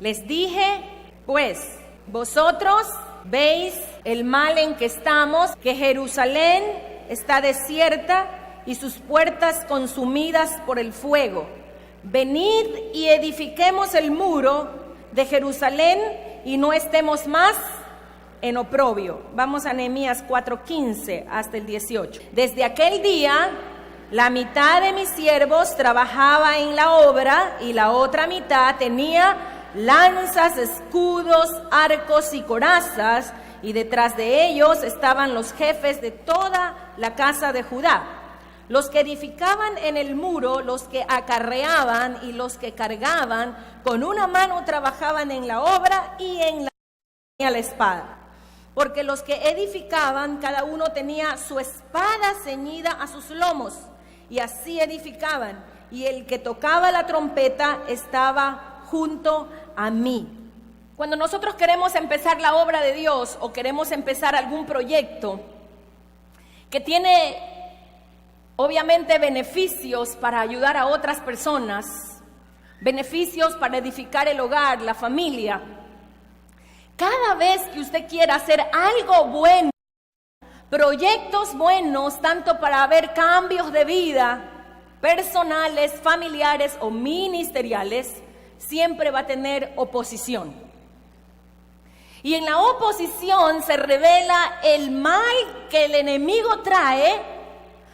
Les dije, pues, vosotros veis el mal en que estamos, que Jerusalén está desierta y sus puertas consumidas por el fuego. Venid y edifiquemos el muro de Jerusalén y no estemos más en oprobio. Vamos a Nehemías 4:15 hasta el 18. Desde aquel día, la mitad de mis siervos trabajaba en la obra y la otra mitad tenía lanzas, escudos, arcos y corazas, y detrás de ellos estaban los jefes de toda la casa de Judá, los que edificaban en el muro, los que acarreaban y los que cargaban, con una mano trabajaban en la obra y en la espada. Porque los que edificaban, cada uno tenía su espada ceñida a sus lomos, y así edificaban, y el que tocaba la trompeta estaba junto a mí. Cuando nosotros queremos empezar la obra de Dios o queremos empezar algún proyecto que tiene obviamente beneficios para ayudar a otras personas, beneficios para edificar el hogar, la familia, cada vez que usted quiera hacer algo bueno, proyectos buenos, tanto para ver cambios de vida, personales, familiares o ministeriales, siempre va a tener oposición. Y en la oposición se revela el mal que el enemigo trae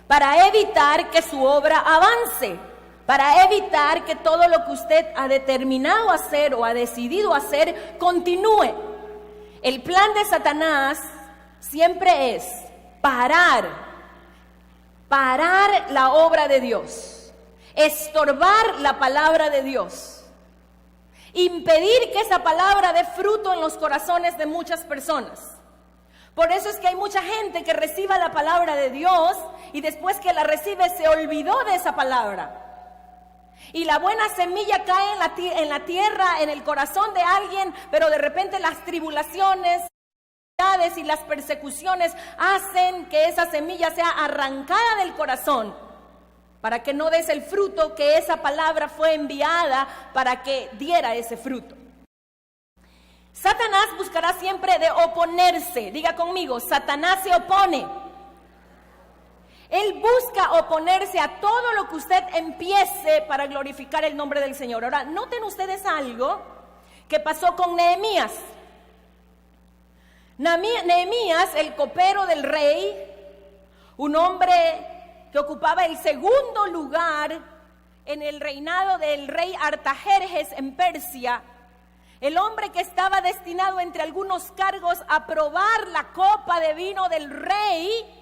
para evitar que su obra avance, para evitar que todo lo que usted ha determinado hacer o ha decidido hacer continúe. El plan de Satanás siempre es parar la obra de Dios, estorbar la palabra de Dios, impedir que esa palabra dé fruto en los corazones de muchas personas. Por eso es que hay mucha gente que reciba la palabra de Dios y después que la recibe se olvidó de esa palabra. Y la buena semilla cae en la tierra, en el corazón de alguien, pero de repente las tribulaciones y las persecuciones hacen que esa semilla sea arrancada del corazón para que no des el fruto que esa palabra fue enviada para que diera ese fruto. Satanás buscará siempre de oponerse. Diga conmigo, Satanás se opone. Él busca oponerse a todo lo que usted empiece para glorificar el nombre del Señor. Ahora, noten ustedes algo que pasó con Nehemías. Nehemías, el copero del rey, un hombre que ocupaba el segundo lugar en el reinado del rey Artajerjes en Persia, el hombre que estaba destinado entre algunos cargos a probar la copa de vino del rey,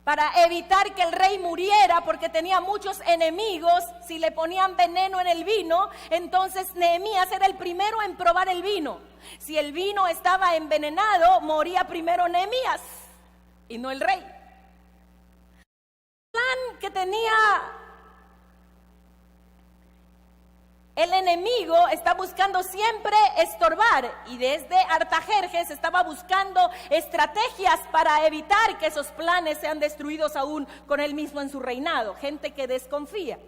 para evitar que el rey muriera porque tenía muchos enemigos. Si le ponían veneno en el vino, entonces Nehemías era el primero en probar el vino. Si el vino estaba envenenado, moría primero Nehemías y no el rey. El plan que tenía el enemigo está buscando siempre estorbar, y desde Artajerjes estaba buscando estrategias para evitar que esos planes sean destruidos aún con él mismo en su reinado. Gente que desconfía.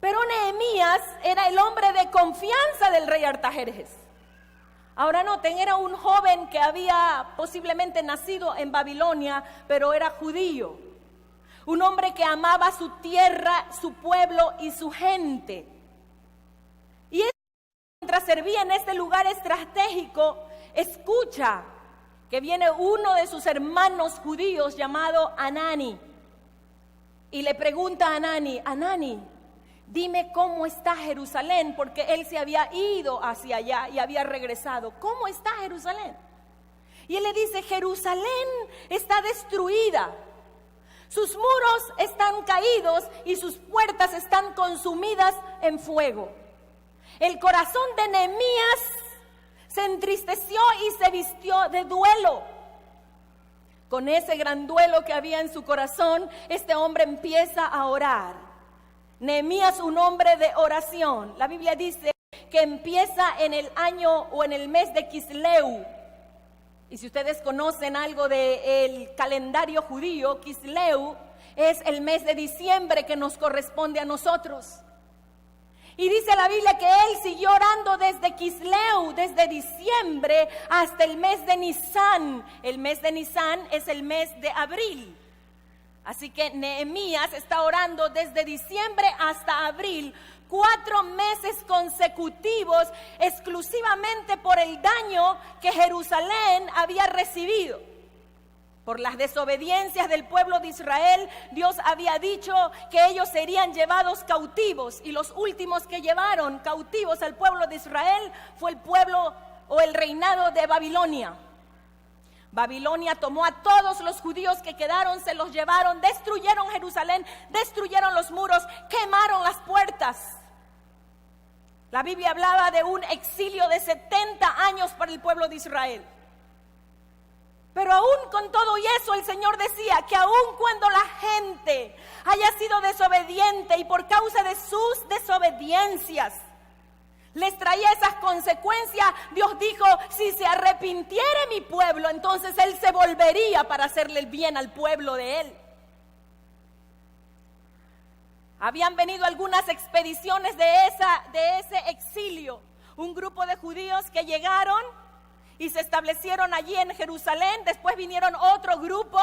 Pero Nehemías era el hombre de confianza del rey Artajerjes. Ahora noten, era un joven que había posiblemente nacido en Babilonia, pero era judío. Un hombre que amaba su tierra, su pueblo y su gente. Y mientras servía en este lugar estratégico, escucha que viene uno de sus hermanos judíos llamado Anani. Y le pregunta a Anani, Anani, dime cómo está Jerusalén, porque él se había ido hacia allá y había regresado. ¿Cómo está Jerusalén? Y él le dice, Jerusalén está destruida. Sus muros están caídos y sus puertas están consumidas en fuego. El corazón de Nehemías se entristeció y se vistió de duelo. Con ese gran duelo que había en su corazón, este hombre empieza a orar. Nehemías, un hombre de oración. La Biblia dice que empieza en el año o en el mes de Kisleu. Y si ustedes conocen algo del calendario judío, Kisleu es el mes de diciembre que nos corresponde a nosotros. Y dice la Biblia que él siguió orando desde Quisleu, desde diciembre hasta el mes de Nisán. El mes de Nisán es el mes de abril. Así que Nehemías está orando desde diciembre hasta abril, 4 meses consecutivos, exclusivamente por el daño que Jerusalén había recibido. Por las desobediencias del pueblo de Israel, Dios había dicho que ellos serían llevados cautivos, y los últimos que llevaron cautivos al pueblo de Israel fue el pueblo o el reinado de Babilonia. Babilonia tomó a todos los judíos que quedaron, se los llevaron, destruyeron Jerusalén, destruyeron los muros, quemaron las puertas. La Biblia hablaba de un exilio de 70 años para el pueblo de Israel. Pero aún con todo y eso, el Señor decía que aún cuando la gente haya sido desobediente y por causa de sus desobediencias les traía esas consecuencias, Dios dijo, si se arrepintiere mi pueblo, entonces Él se volvería para hacerle el bien al pueblo de Él. Habían venido algunas expediciones de ese exilio, un grupo de judíos que llegaron y se establecieron allí en Jerusalén. Después vinieron otro grupo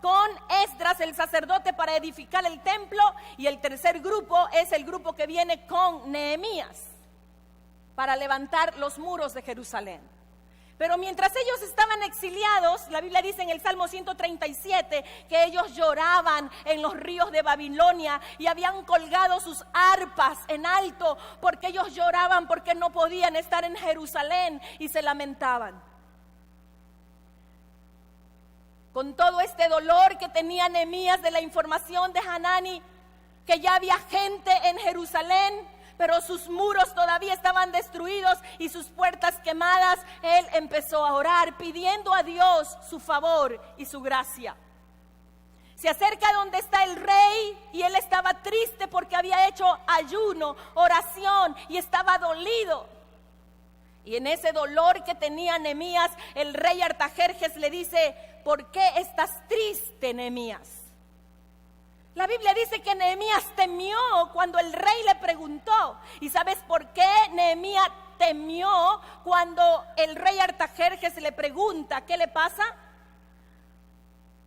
con Esdras el sacerdote para edificar el templo, y el tercer grupo es el grupo que viene con Nehemías para levantar los muros de Jerusalén. Pero mientras ellos estaban exiliados, la Biblia dice en el Salmo 137 que ellos lloraban en los ríos de Babilonia y habían colgado sus arpas en alto porque ellos lloraban porque no podían estar en Jerusalén y se lamentaban. Con todo este dolor que tenía Nehemías de la información de Hanani, que ya había gente en Jerusalén, pero sus muros todavía estaban destruidos y sus puertas quemadas, él empezó a orar pidiendo a Dios su favor y su gracia. Se acerca donde está el rey y él estaba triste porque había hecho ayuno, oración y estaba dolido. Y en ese dolor que tenía Nehemías, el rey Artajerjes le dice, ¿por qué estás triste, Nehemías? La Biblia dice que Nehemías temió cuando el rey le preguntó. ¿Y sabes por qué Nehemías temió cuando el rey Artajerjes le pregunta qué le pasa?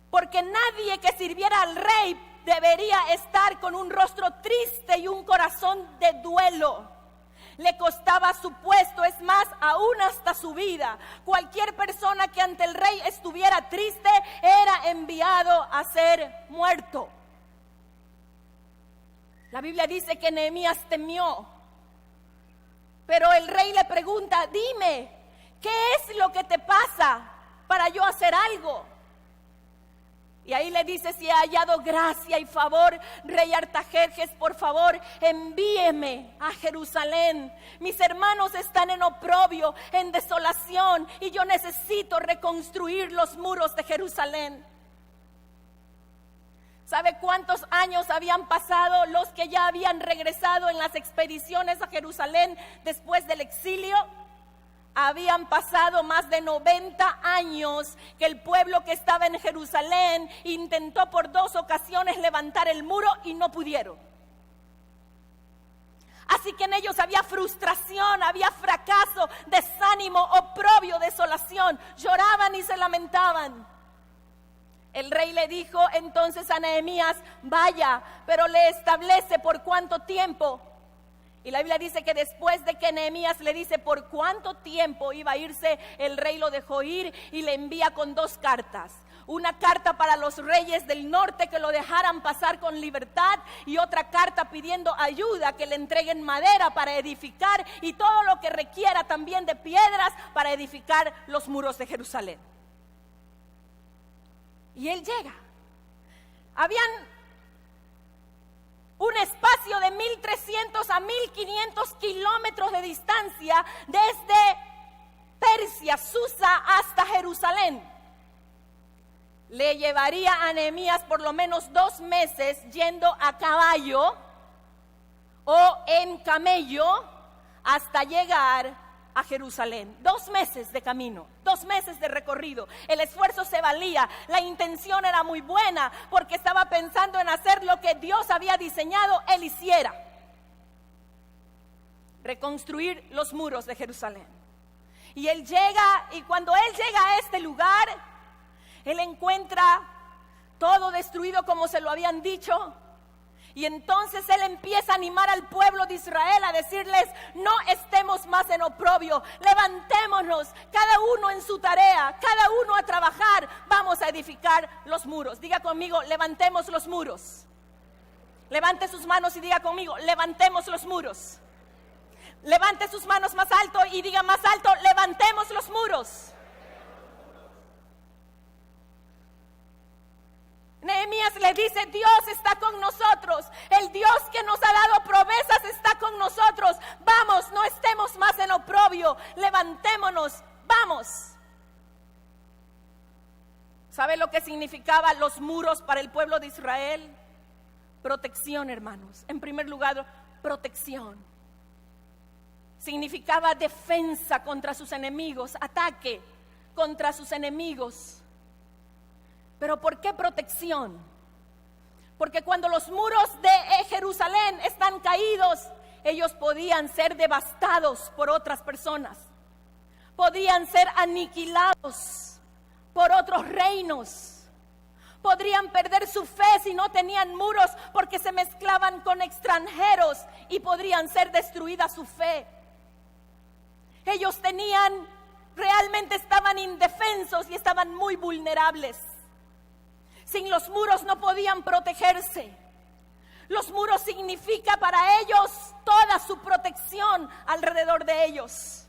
Porque nadie que sirviera al rey debería estar con un rostro triste y un corazón de duelo. Le costaba su puesto, es más, aún hasta su vida. Cualquier persona que ante el rey estuviera triste era enviado a ser muerto. La Biblia dice que Nehemías temió, pero el rey le pregunta, dime, ¿qué es lo que te pasa para yo hacer algo? Y ahí le dice, si he hallado gracia y favor, rey Artajerjes, por favor, envíeme a Jerusalén. Mis hermanos están en oprobio, en desolación, y yo necesito reconstruir los muros de Jerusalén. ¿Sabe cuántos años habían pasado los que ya habían regresado en las expediciones a Jerusalén después del exilio? Habían pasado más de 90 años que el pueblo que estaba en Jerusalén intentó por 2 ocasiones levantar el muro y no pudieron. Así que en ellos había frustración, había fracaso, desánimo, oprobio, desolación. Lloraban y se lamentaban. El rey le dijo entonces a Nehemías, vaya, pero le establece por cuánto tiempo. Y la Biblia dice que después de que Nehemías le dice por cuánto tiempo iba a irse, el rey lo dejó ir y le envía con 2 cartas. Una carta para los reyes del norte que lo dejaran pasar con libertad, y otra carta pidiendo ayuda, que le entreguen madera para edificar y todo lo que requiera también de piedras para edificar los muros de Jerusalén. Y él llega. Habían un espacio de 1.300 a 1.500 kilómetros de distancia desde Persia, Susa, hasta Jerusalén. Le llevaría a Nehemías por lo menos 2 meses yendo a caballo o en camello hasta llegar a Jerusalén. 2 meses de camino, 2 meses de recorrido. El esfuerzo se valía, la intención era muy buena, porque estaba pensando en hacer lo que Dios había diseñado él hiciera. reconstruir los muros de Jerusalén. Y él llega, y cuando él llega a este lugar, él encuentra todo destruido como se lo habían dicho. Y entonces él empieza a animar al pueblo de Israel a decirles: no estemos más en oprobio, levantémonos, cada uno en su tarea, cada uno a trabajar, vamos a edificar los muros. Diga conmigo: levantemos los muros. Levante sus manos y diga conmigo: levantemos los muros. Levante sus manos más alto y diga más alto: levantemos los muros. Nehemías le dice: Dios está con nosotros, el Dios que nos ha dado promesas está con nosotros. Vamos, no estemos más en oprobio, levantémonos, vamos. ¿Sabe lo que significaban los muros para el pueblo de Israel? Protección, hermanos. En primer lugar, protección. Significaba defensa contra sus enemigos, ataque contra sus enemigos. ¿Pero por qué protección? Porque cuando los muros de Jerusalén están caídos, ellos podían ser devastados por otras personas, podían ser aniquilados por otros reinos, podrían perder su fe si no tenían muros porque se mezclaban con extranjeros y podrían ser destruida su fe. Ellos realmente estaban indefensos y estaban muy vulnerables. Sin los muros no podían protegerse. Los muros significa para ellos toda su protección alrededor de ellos.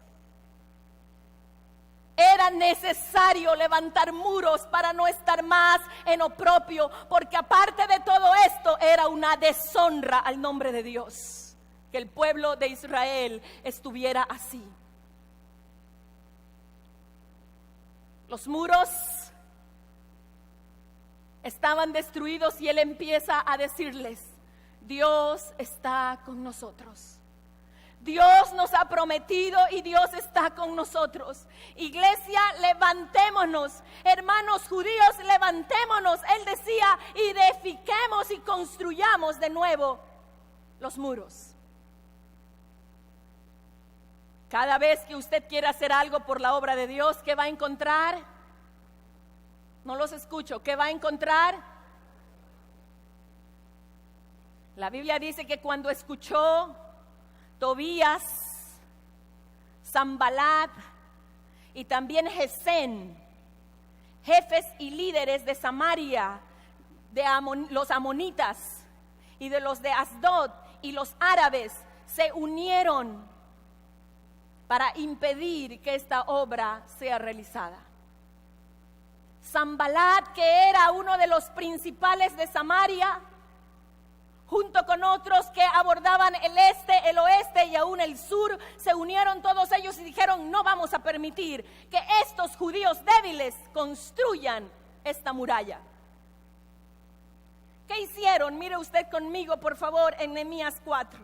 Era necesario levantar muros para no estar más en oprobio, porque aparte de todo esto era una deshonra al nombre de Dios que el pueblo de Israel estuviera así. Los muros estaban destruidos y él empieza a decirles: Dios está con nosotros. Dios nos ha prometido y Dios está con nosotros. Iglesia, levantémonos. Hermanos judíos, levantémonos. Él decía: edifiquemos y construyamos de nuevo los muros. Cada vez que usted quiera hacer algo por la obra de Dios, ¿qué va a encontrar? No los escucho. ¿Qué va a encontrar? La Biblia dice que cuando escuchó Tobías, Sanbalat y también Gesén, jefes y líderes de Samaria, de los amonitas y de los de Asdod y los árabes, se unieron para impedir que esta obra sea realizada. Sanbalat, que era uno de los principales de Samaria, junto con otros que abordaban el este, el oeste y aún el sur, se unieron todos ellos y dijeron: no vamos a permitir que estos judíos débiles construyan esta muralla. ¿Qué hicieron? Mire usted conmigo, por favor, en Nehemías 4.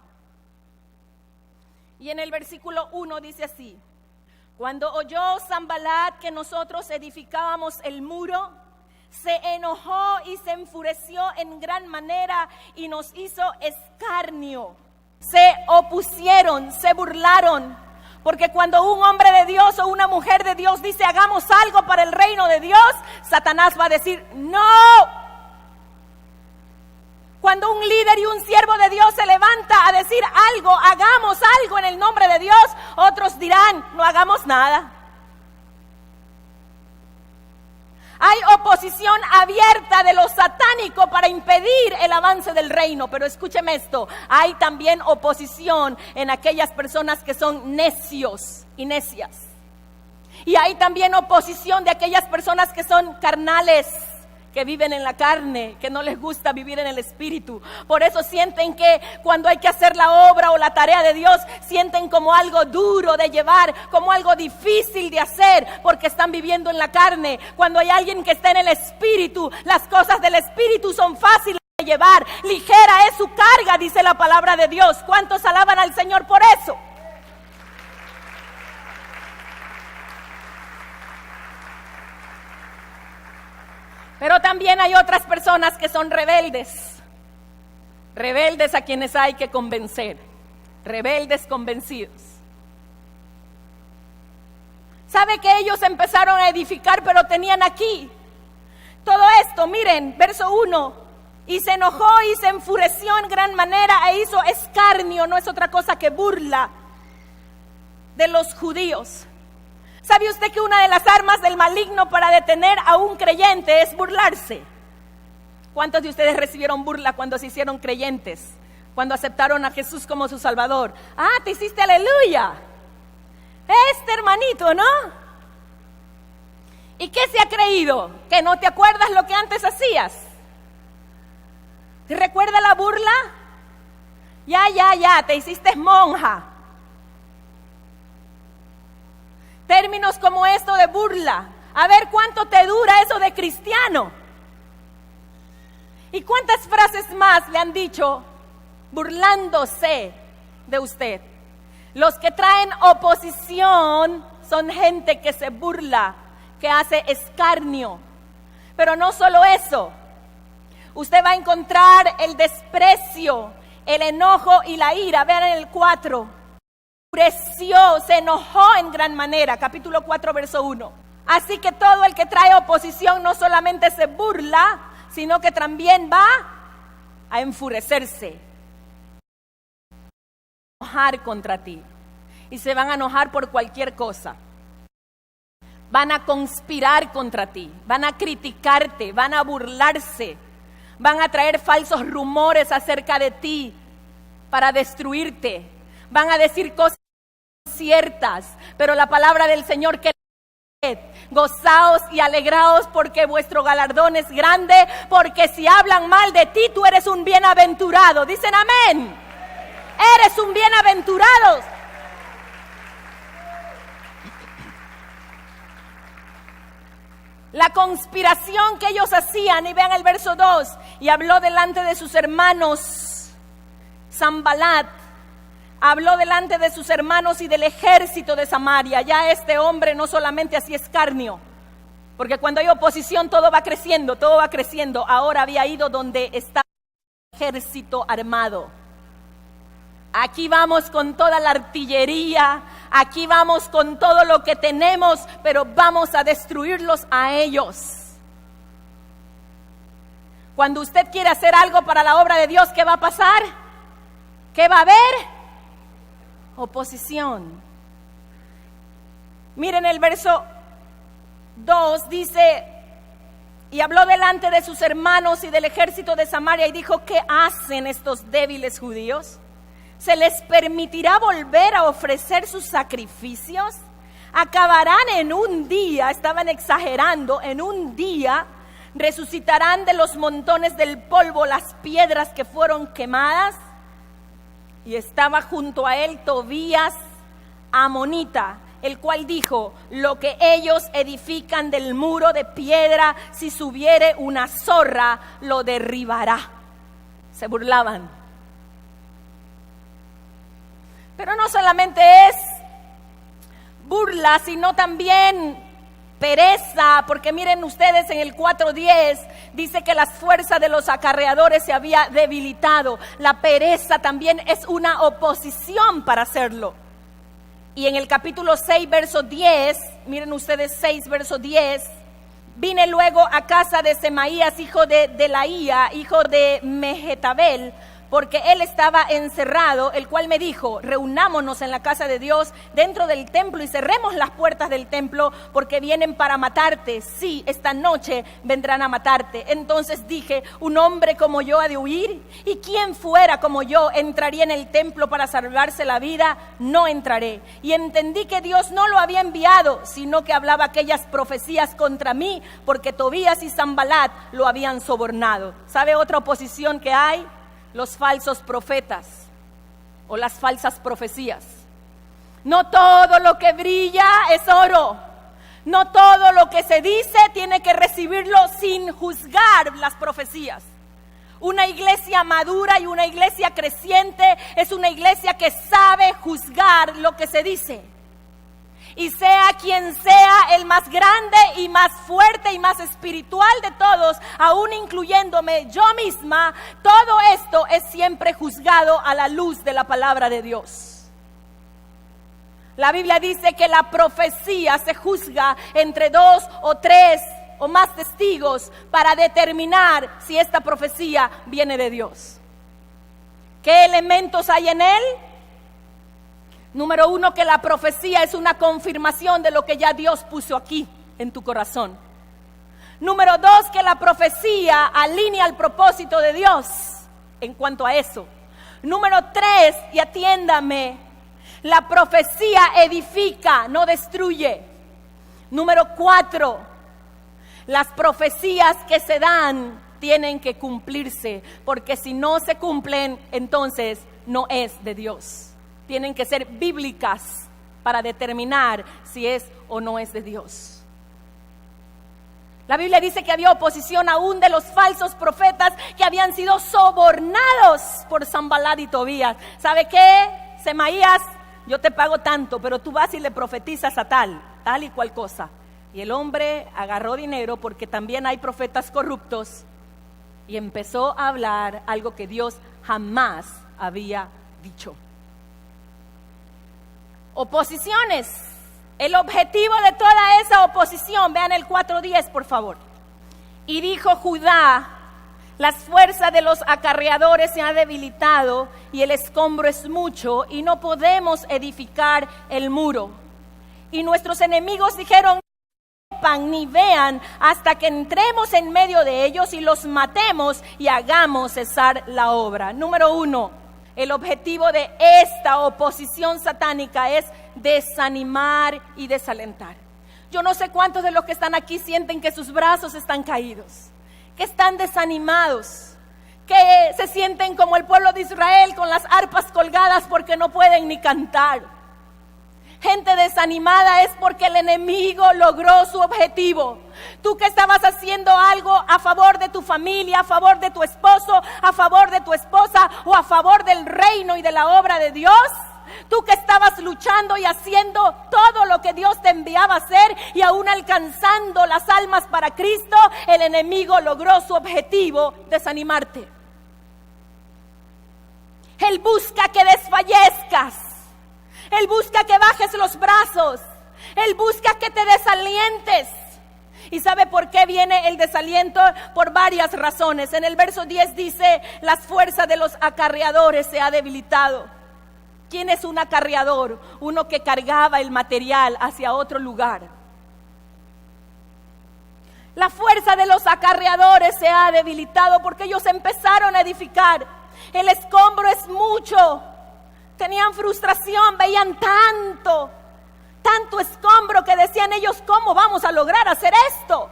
Y en el versículo 1 dice así: cuando oyó Sanbalat que nosotros edificábamos el muro, se enojó y se enfureció en gran manera y nos hizo escarnio. Se opusieron, se burlaron, porque cuando un hombre de Dios o una mujer de Dios dice: hagamos algo para el reino de Dios, Satanás va a decir: no. Cuando un líder y un siervo de Dios se levanta a decir algo, hagamos algo en el nombre de Dios, otros dirán: no hagamos nada. Hay oposición abierta de lo satánico para impedir el avance del reino, pero escúcheme esto: hay también oposición en aquellas personas que son necios y necias. Y hay también oposición de aquellas personas que son carnales, que viven en la carne, que no les gusta vivir en el espíritu. Por eso sienten que cuando hay que hacer la obra o la tarea de Dios, sienten como algo duro de llevar, como algo difícil de hacer, porque están viviendo en la carne. Cuando hay alguien que está en el espíritu, las cosas del espíritu son fáciles de llevar. Ligera es su carga, dice la palabra de Dios. ¿Cuántos alaban al Señor por eso? Pero también hay otras personas que son rebeldes a quienes hay que convencer. rebeldes convencidos. ¿Sabe que ellos empezaron a edificar, pero tenían aquí todo esto? Miren, verso 1. Y se enojó y se enfureció en gran manera e hizo escarnio, no es otra cosa que burla de los judíos. ¿Sabe usted que una de las armas del maligno para detener a un creyente es burlarse? ¿Cuántos de ustedes recibieron burla cuando se hicieron creyentes? Cuando aceptaron a Jesús como su Salvador. Ah, te hiciste aleluya. Este hermanito, ¿no? ¿Y qué se ha creído? ¿Que no te acuerdas lo que antes hacías? ¿Te recuerda la burla? Ya, te hiciste monja. Términos como esto de burla. A ver cuánto te dura eso de cristiano. ¿Y cuántas frases más le han dicho burlándose de usted? Los que traen oposición son gente que se burla, que hace escarnio. Pero no solo eso. Usted va a encontrar el desprecio, el enojo y la ira. Vean en el 4. Enfureció, se enojó en gran manera. Capítulo 4, verso 1. Así que todo el que trae oposición no solamente se burla, sino que también va a enfurecerse. Enojar contra ti. Y se van a enojar por cualquier cosa. Van a conspirar contra ti. Van a criticarte. Van a burlarse. Van a traer falsos rumores acerca de ti para destruirte. Van a decir cosas ciertas, pero la palabra del Señor que gozaos y alegraos porque vuestro galardón es grande, porque si hablan mal de ti, tú eres un bienaventurado. Dicen amén. Eres un bienaventurado. La conspiración que ellos hacían, y vean el verso 2, y habló delante de sus hermanos, Sanbalat, habló delante de sus hermanos y del ejército de Samaria. Ya este hombre no solamente hacía escarnio, porque cuando hay oposición todo va creciendo, Ahora había ido donde estaba el ejército armado. Aquí vamos con toda la artillería, aquí vamos con todo lo que tenemos, pero vamos a destruirlos a ellos. Cuando usted quiere hacer algo para la obra de Dios, ¿qué va a pasar? ¿Qué va a haber? Oposición. Miren el verso 2, dice: y habló delante de sus hermanos y del ejército de Samaria y dijo: ¿qué hacen estos débiles judíos? ¿Se les permitirá volver a ofrecer sus sacrificios? Acabarán en un día, estaban exagerando, en un día resucitarán de los montones del polvo las piedras que fueron quemadas. Y estaba junto a él Tobías amonita, el cual dijo: lo que ellos edifican del muro de piedra, si subiere una zorra, lo derribará. Se burlaban. Pero no solamente es burla, sino también pereza, porque miren ustedes en el 4:10 dice que las fuerzas de los acarreadores se había debilitado. La pereza también es una oposición para hacerlo. Y en el capítulo 6, verso 10, miren ustedes 6, verso 10, vine luego a casa de Semaías, hijo de Delaía, hijo de Mehetabel, porque él estaba encerrado, el cual me dijo: reunámonos en la casa de Dios dentro del templo y cerremos las puertas del templo, porque vienen para matarte. Sí, esta noche vendrán a matarte. Entonces dije: un hombre como yo ha de huir, y quien fuera como yo entraría en el templo para salvarse la vida. No entraré. Y entendí que Dios no lo había enviado, sino que hablaba aquellas profecías contra mí, porque Tobías y Sanbalat lo habían sobornado. ¿Sabe otra oposición que hay? Los falsos profetas o las falsas profecías. No todo lo que brilla es oro. No todo lo que se dice tiene que recibirlo sin juzgar las profecías. Una iglesia madura y una iglesia creciente es una iglesia que sabe juzgar lo que se dice. Y sea quien sea el más grande y más fuerte y más espiritual de todos, aún incluyéndome yo misma, todo esto es siempre juzgado a la luz de la palabra de Dios. La Biblia dice que la profecía se juzga entre 2 o 3 o más testigos para determinar si esta profecía viene de Dios. ¿Qué elementos hay en él? Número 1, que la profecía es una confirmación de lo que ya Dios puso aquí en tu corazón. Número 2, que la profecía alinea el propósito de Dios en cuanto a eso. Número 3, y atiéndame, la profecía edifica, no destruye. Número 4, las profecías que se dan tienen que cumplirse, porque si no se cumplen, entonces no es de Dios. Tienen que ser bíblicas para determinar si es o no es de Dios. La Biblia dice que había oposición aún de los falsos profetas que habían sido sobornados por Sanballat y Tobías. ¿Sabe qué? Semaías, yo te pago tanto, pero tú vas y le profetizas a tal y cual cosa. Y el hombre agarró dinero, porque también hay profetas corruptos, y empezó a hablar algo que Dios jamás había dicho. Oposiciones. El objetivo de toda esa oposición, vean el 4:10 por favor. Y dijo Judá: las fuerzas de los acarreadores se han debilitado y el escombro es mucho y no podemos edificar el muro. Y nuestros enemigos dijeron: no sepan ni vean hasta que entremos en medio de ellos y los matemos y hagamos cesar la obra. Número 1. El objetivo de esta oposición satánica es desanimar y desalentar. Yo no sé cuántos de los que están aquí sienten que sus brazos están caídos, que están desanimados, que se sienten como el pueblo de Israel con las arpas colgadas porque no pueden ni cantar. Gente desanimada es porque el enemigo logró su objetivo. Tú que estabas haciendo algo a favor de tu familia, a favor de tu esposo, a favor de tu esposa o a favor del reino y de la obra de Dios. Tú que estabas luchando y haciendo todo lo que Dios te enviaba a hacer y aún alcanzando las almas para Cristo, el enemigo logró su objetivo: desanimarte. Él busca que desfallezcas. Él busca que bajes los brazos. Él busca que te desalientes. ¿Y sabe por qué viene el desaliento? Por varias razones. En el verso 10 dice: las fuerzas de los acarreadores se ha debilitado. ¿Quién es un acarreador? Uno que cargaba el material hacia otro lugar. La fuerza de los acarreadores se ha debilitado porque ellos empezaron a edificar. El escombro es mucho. Tenían frustración, veían tanto escombro que decían ellos: ¿cómo vamos a lograr hacer esto?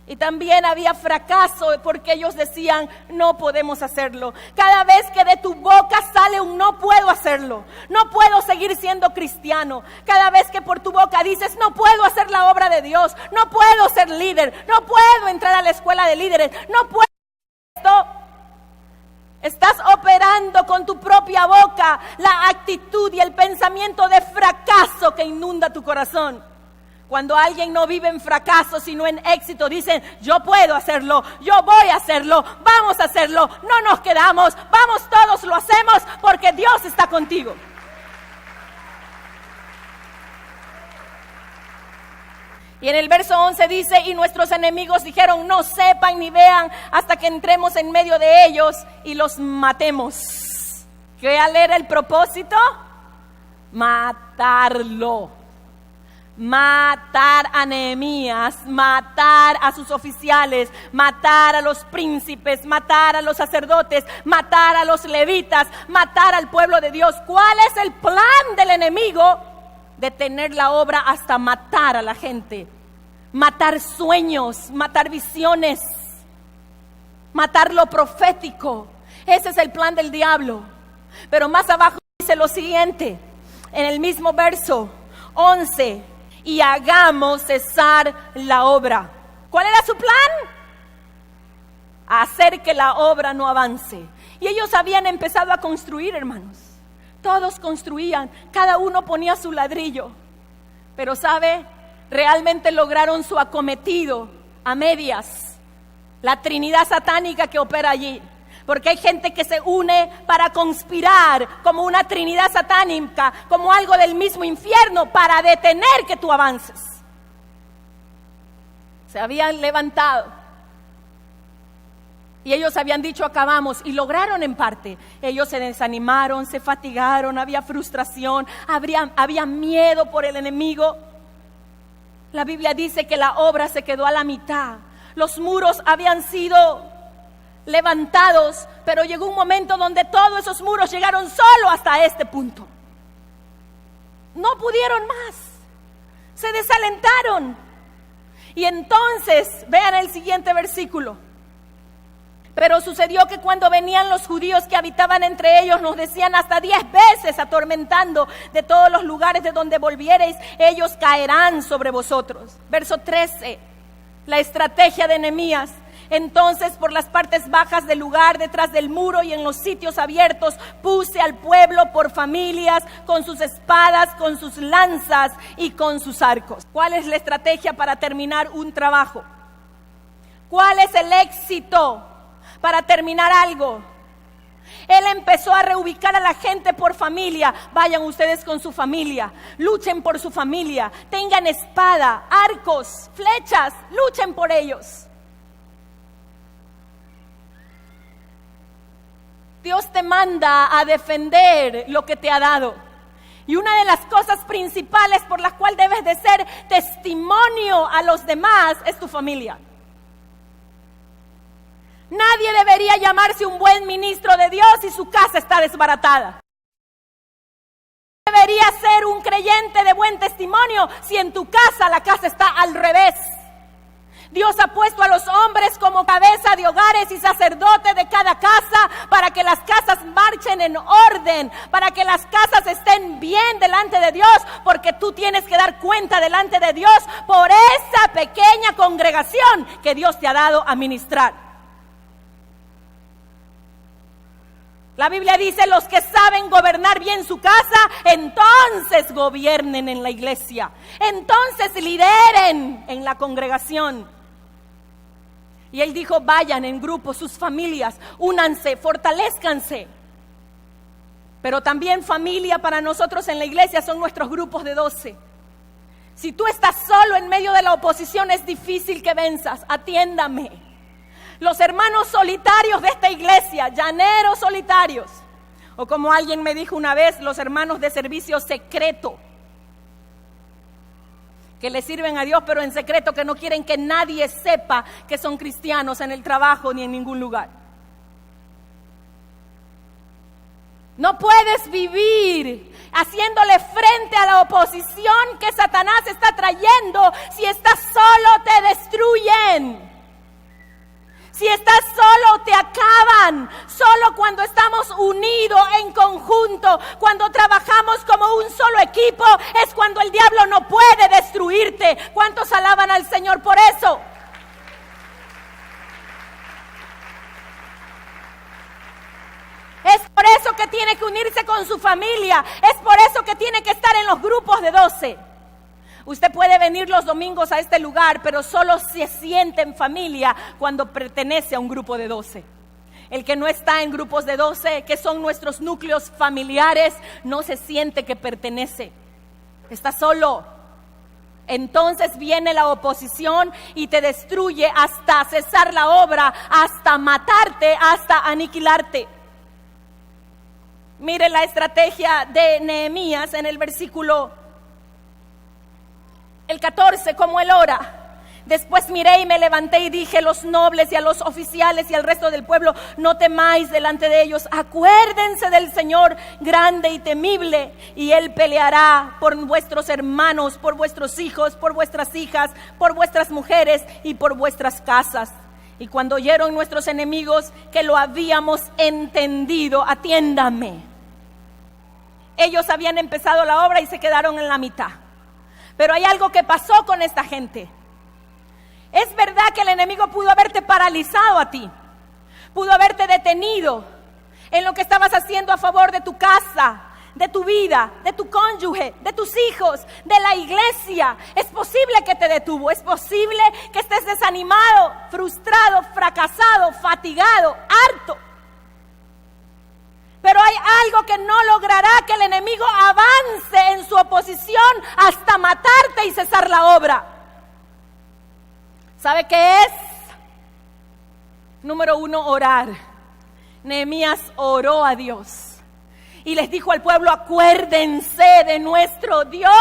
Y también había fracaso porque ellos decían: no podemos hacerlo. Cada vez que de tu boca sale un no puedo hacerlo, no puedo seguir siendo cristiano. Cada vez que por tu boca dices: no puedo hacer la obra de Dios, no puedo ser líder, no puedo entrar a la escuela de líderes, no puedo esto. Estás operando con tu propia boca la actitud y el pensamiento de fracaso que inunda tu corazón. Cuando alguien no vive en fracaso sino en éxito, dicen: yo puedo hacerlo, yo voy a hacerlo, vamos a hacerlo, no nos quedamos, vamos todos, lo hacemos porque Dios está contigo. Y en el verso 11 dice: y nuestros enemigos dijeron: no sepan ni vean hasta que entremos en medio de ellos y los matemos. ¿Cuál era el propósito? Matarlo. Matar a Nehemías, matar a sus oficiales, matar a los príncipes, matar a los sacerdotes, matar a los levitas, matar al pueblo de Dios. ¿Cuál es el plan del enemigo? Detener la obra hasta matar a la gente, matar sueños, matar visiones, matar lo profético. Ese es el plan del diablo. Pero más abajo dice lo siguiente, en el mismo verso 11: y hagamos cesar la obra. ¿Cuál era su plan? Hacer que la obra no avance. Y ellos habían empezado a construir, hermanos. Todos construían, cada uno ponía su ladrillo. Pero ¿sabe? Realmente lograron su acometido a medias. La Trinidad satánica que opera allí. Porque hay gente que se une para conspirar como una Trinidad satánica, como algo del mismo infierno, para detener que tú avances. Se habían levantado y ellos habían dicho acabamos, y lograron en parte. Ellos se desanimaron, se fatigaron, había frustración, había miedo por el enemigo. La Biblia dice que la obra se quedó a la mitad. Los muros habían sido levantados, pero llegó un momento donde todos esos muros llegaron solo hasta este punto. No pudieron más, se desalentaron. Y entonces, vean el siguiente versículo. Pero sucedió que cuando venían los judíos que habitaban entre ellos, nos decían hasta 10 veces atormentando, de todos los lugares de donde volviereis, ellos caerán sobre vosotros. Verso 13, la estrategia de Nehemías. Entonces por las partes bajas del lugar, detrás del muro y en los sitios abiertos, puse al pueblo por familias, con sus espadas, con sus lanzas y con sus arcos. ¿Cuál es la estrategia para terminar un trabajo? ¿Cuál es el éxito para terminar algo? Él empezó a reubicar a la gente por familia. Vayan ustedes con su familia, luchen por su familia, tengan espada, arcos, flechas, luchen por ellos. Dios te manda a defender lo que te ha dado. Y una de las cosas principales por las cuales debes de ser testimonio a los demás es tu familia. Nadie debería llamarse un buen ministro de Dios si su casa está desbaratada. Debería ser un creyente de buen testimonio si en tu casa la casa está al revés. Dios ha puesto a los hombres como cabeza de hogares y sacerdote de cada casa para que las casas marchen en orden, para que las casas estén bien delante de Dios, porque tú tienes que dar cuenta delante de Dios por esa pequeña congregación que Dios te ha dado a ministrar. La Biblia dice, los que saben gobernar bien su casa, entonces gobiernen en la iglesia, entonces lideren en la congregación. Y él dijo, vayan en grupo, sus familias, únanse, fortalezcanse. Pero también familia para nosotros en la iglesia son nuestros grupos de 12. Si tú estás solo en medio de la oposición, es difícil que venzas. Atiéndame. Los hermanos solitarios de esta iglesia, llaneros solitarios, o como alguien me dijo una vez, los hermanos de servicio secreto, que le sirven a Dios pero en secreto, que no quieren que nadie sepa que son cristianos en el trabajo ni en ningún lugar. No puedes vivir haciéndole frente a la oposición que Satanás está trayendo. Si estás solo te destruyen. Si estás solo te acaban. Solo cuando estamos unidos en conjunto, cuando trabajamos como un solo equipo, es cuando el diablo no puede destruirte. ¿Cuántos alaban al Señor por eso? Es por eso que tiene que unirse con su familia. Es por eso que tiene que estar en los grupos de 12. Usted puede venir los domingos a este lugar, pero solo se siente en familia cuando pertenece a un grupo de 12. El que no está en grupos de 12, que son nuestros núcleos familiares, no se siente que pertenece. Está solo. Entonces viene la oposición y te destruye hasta cesar la obra, hasta matarte, hasta aniquilarte. Mire la estrategia de Nehemías en el versículo el 14, como él ora. Después miré y me levanté y dije a los nobles y a los oficiales y al resto del pueblo, no temáis delante de ellos, acuérdense del Señor grande y temible, y Él peleará por vuestros hermanos, por vuestros hijos, por vuestras hijas, por vuestras mujeres y por vuestras casas. Y cuando oyeron nuestros enemigos que lo habíamos entendido, atiéndame. Ellos habían empezado la obra y se quedaron en la mitad. Pero hay algo que pasó con esta gente. Es verdad que el enemigo pudo haberte paralizado a ti, pudo haberte detenido en lo que estabas haciendo a favor de tu casa, de tu vida, de tu cónyuge, de tus hijos, de la iglesia. Es posible que te detuvo, es posible que estés desanimado, frustrado, fracasado, fatigado, harto. Pero hay algo que no logrará que el enemigo avance en su oposición hasta matarte y cesar la obra. ¿Sabe qué es? Número 1, orar. Nehemías oró a Dios y les dijo al pueblo: acuérdense de nuestro Dios.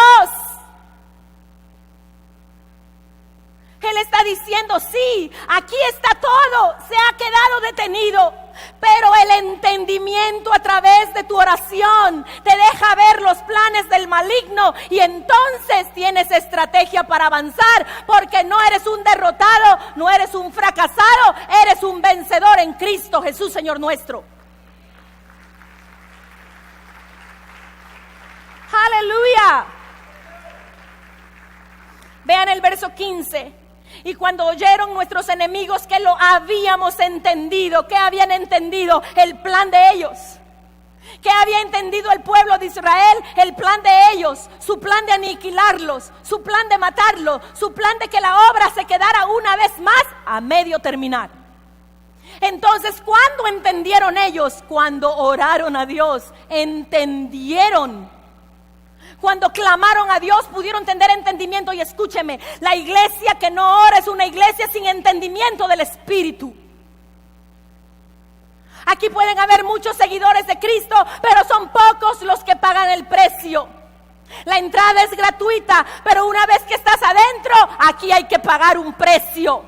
Él está diciendo: sí, aquí está todo, se ha quedado detenido, pero el entendimiento a través de tu oración te deja ver los planes del maligno y entonces tienes estrategia para avanzar, porque no eres un derrotado, no eres un fracasado, eres un vencedor en Cristo Jesús, Señor nuestro. ¡Aleluya! Vean el verso 15. Y cuando oyeron nuestros enemigos que lo habíamos entendido, que habían entendido el plan de ellos, que había entendido el pueblo de Israel, el plan de ellos, su plan de aniquilarlos, su plan de matarlos, su plan de que la obra se quedara una vez más a medio terminar. Entonces, ¿cuándo entendieron ellos? Cuando oraron a Dios, entendieron. Cuando clamaron a Dios pudieron tener entendimiento. Y escúcheme, la iglesia que no ora es una iglesia sin entendimiento del Espíritu. Aquí pueden haber muchos seguidores de Cristo, pero son pocos los que pagan el precio. La entrada es gratuita, pero una vez que estás adentro, aquí hay que pagar un precio.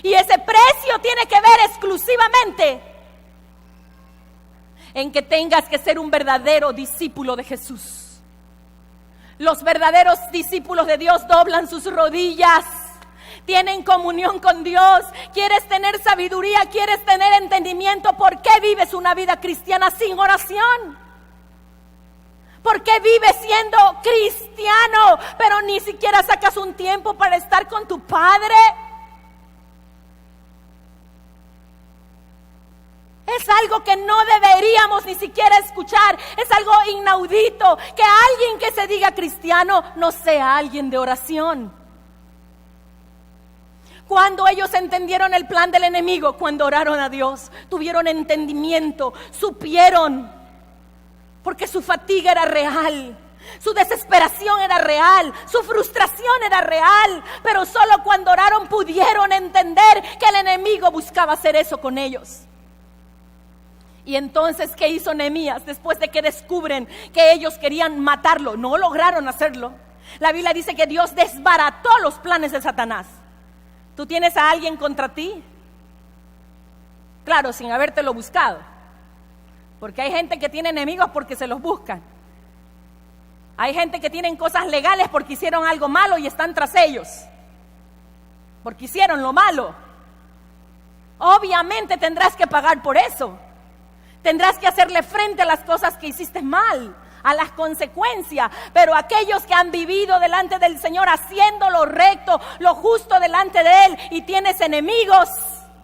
Y ese precio tiene que ver exclusivamente en que tengas que ser un verdadero discípulo de Jesús. Los verdaderos discípulos de Dios doblan sus rodillas, tienen comunión con Dios. ¿Quieres tener sabiduría? ¿Quieres tener entendimiento? ¿Por qué vives una vida cristiana sin oración? ¿Por qué vives siendo cristiano, pero ni siquiera sacas un tiempo para estar con tu Padre? Es algo que no deberíamos ni siquiera escuchar. Es algo inaudito que alguien que se diga cristiano no sea alguien de oración. Cuando ellos entendieron el plan del enemigo, cuando oraron a Dios, tuvieron entendimiento, supieron, porque su fatiga era real, su desesperación era real, su frustración era real, pero solo cuando oraron pudieron entender que el enemigo buscaba hacer eso con ellos. Y entonces, ¿qué hizo Nehemías? Después de que descubren que ellos querían matarlo, no lograron hacerlo. La Biblia dice que Dios desbarató los planes de Satanás. ¿Tú tienes a alguien contra ti? Claro, sin habértelo buscado. Porque hay gente que tiene enemigos porque se los buscan. Hay gente que tienen cosas legales porque hicieron algo malo y están tras ellos. Porque hicieron lo malo. Obviamente tendrás que pagar por eso. Tendrás que hacerle frente a las cosas que hiciste mal, a las consecuencias. Pero aquellos que han vivido delante del Señor haciendo lo recto, lo justo delante de Él, y tienes enemigos,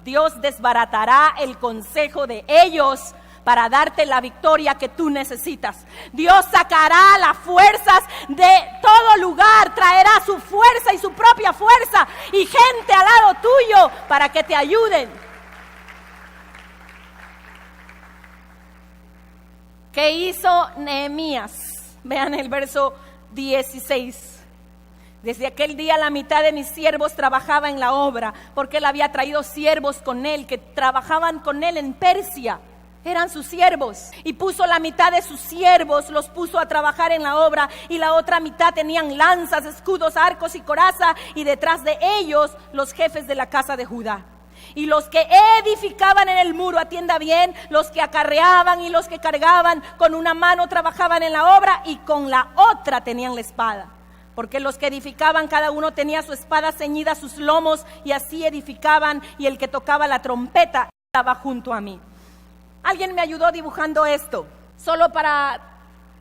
Dios desbaratará el consejo de ellos para darte la victoria que tú necesitas. Dios sacará las fuerzas de todo lugar, traerá su fuerza y su propia fuerza y gente al lado tuyo para que te ayuden. ¿Qué hizo Nehemías? Vean el verso 16. Desde aquel día la mitad de mis siervos trabajaba en la obra, porque él había traído siervos con él, que trabajaban con él en Persia. Eran sus siervos. Y puso la mitad de sus siervos, los puso a trabajar en la obra, y la otra mitad tenían lanzas, escudos, arcos y coraza, y detrás de ellos los jefes de la casa de Judá. Y los que edificaban en el muro, atienda bien, los que acarreaban y los que cargaban, con una mano trabajaban en la obra y con la otra tenían la espada. Porque los que edificaban, cada uno tenía su espada ceñida a sus lomos, y así edificaban, y el que tocaba la trompeta estaba junto a mí. Alguien me ayudó dibujando esto, solo para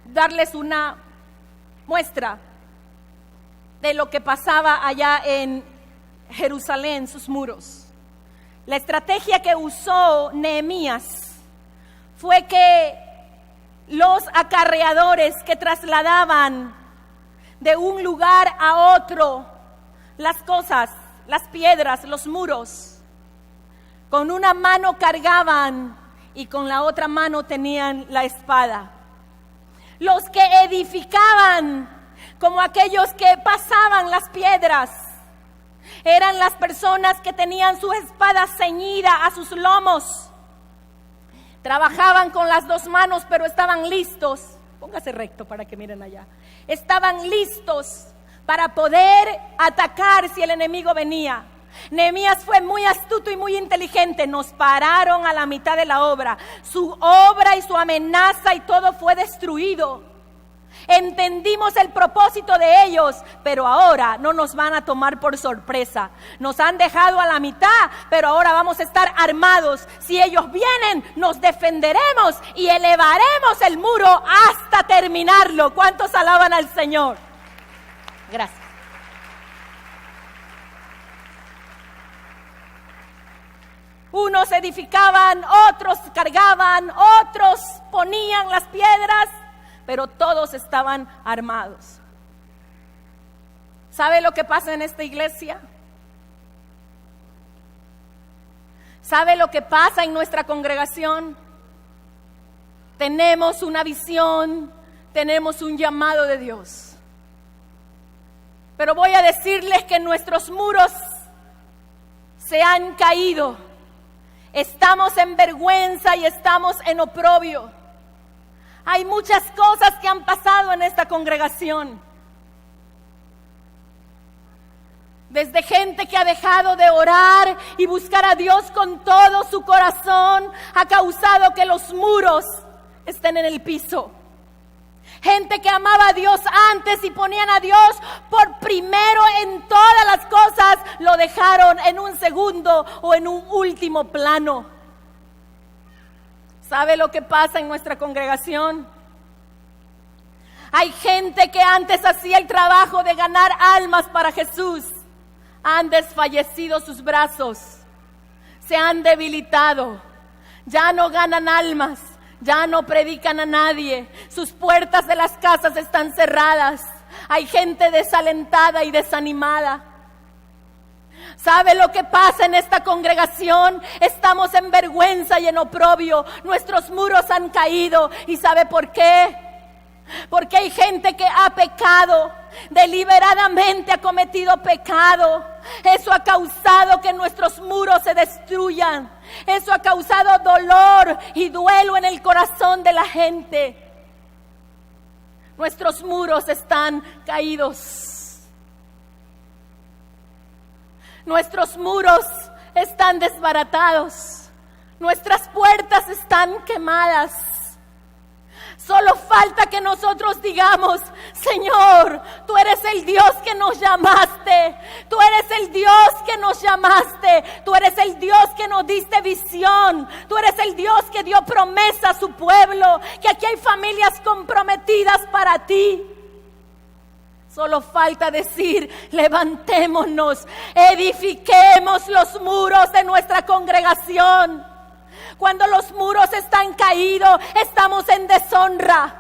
darles una muestra de lo que pasaba allá en Jerusalén, sus muros. La estrategia que usó Nehemías fue que los acarreadores que trasladaban de un lugar a otro las cosas, las piedras, los muros. Con una mano cargaban y con la otra mano tenían la espada. Los que edificaban, como aquellos que pasaban las piedras, eran las personas que tenían su espada ceñida a sus lomos. Trabajaban con las dos manos, pero estaban listos. Póngase recto para que miren allá. Estaban listos para poder atacar si el enemigo venía. Nehemías fue muy astuto y muy inteligente. Nos pararon a la mitad de la obra. Su obra y su amenaza y todo fue destruido. Entendimos el propósito de ellos, pero ahora no nos van a tomar por sorpresa. Nos han dejado a la mitad, pero ahora vamos a estar armados. Si ellos vienen, nos defenderemos y elevaremos el muro hasta terminarlo. ¿Cuántos alaban al Señor? Gracias. Unos edificaban, otros cargaban, otros ponían las piedras, pero todos estaban armados. ¿Sabe lo que pasa en esta iglesia? ¿Sabe lo que pasa en nuestra congregación? Tenemos una visión, tenemos un llamado de Dios. Pero voy a decirles que nuestros muros se han caído. Estamos en vergüenza y estamos en oprobio. Hay muchas cosas que han pasado en esta congregación. Desde gente que ha dejado de orar y buscar a Dios con todo su corazón, ha causado que los muros estén en el piso. Gente que amaba a Dios antes y ponían a Dios por primero en todas las cosas, lo dejaron en un segundo o en un último plano. ¿Sabe lo que pasa en nuestra congregación? Hay gente que antes hacía el trabajo de ganar almas para Jesús. Han desfallecido sus brazos, se han debilitado, ya no ganan almas, ya no predican a nadie, sus puertas de las casas están cerradas, hay gente desalentada y desanimada. ¿Sabe lo que pasa en esta congregación? Estamos en vergüenza y en oprobio, nuestros muros han caído. ¿Y sabe por qué? Porque hay gente que ha pecado, deliberadamente ha cometido pecado. Eso ha causado que nuestros muros se destruyan. Eso ha causado dolor y duelo en el corazón de la gente. Nuestros muros están caídos. Nuestros muros están desbaratados. Nuestras puertas están quemadas. Solo falta que nosotros digamos: Señor, tú eres el Dios que nos llamaste. Tú eres el Dios que nos llamaste. Tú eres el Dios que nos diste visión. Tú eres el Dios que dio promesa a su pueblo. Que aquí hay familias comprometidas para ti. Solo falta decir: levantémonos, edifiquemos los muros de nuestra congregación. Cuando los muros están caídos, estamos en deshonra.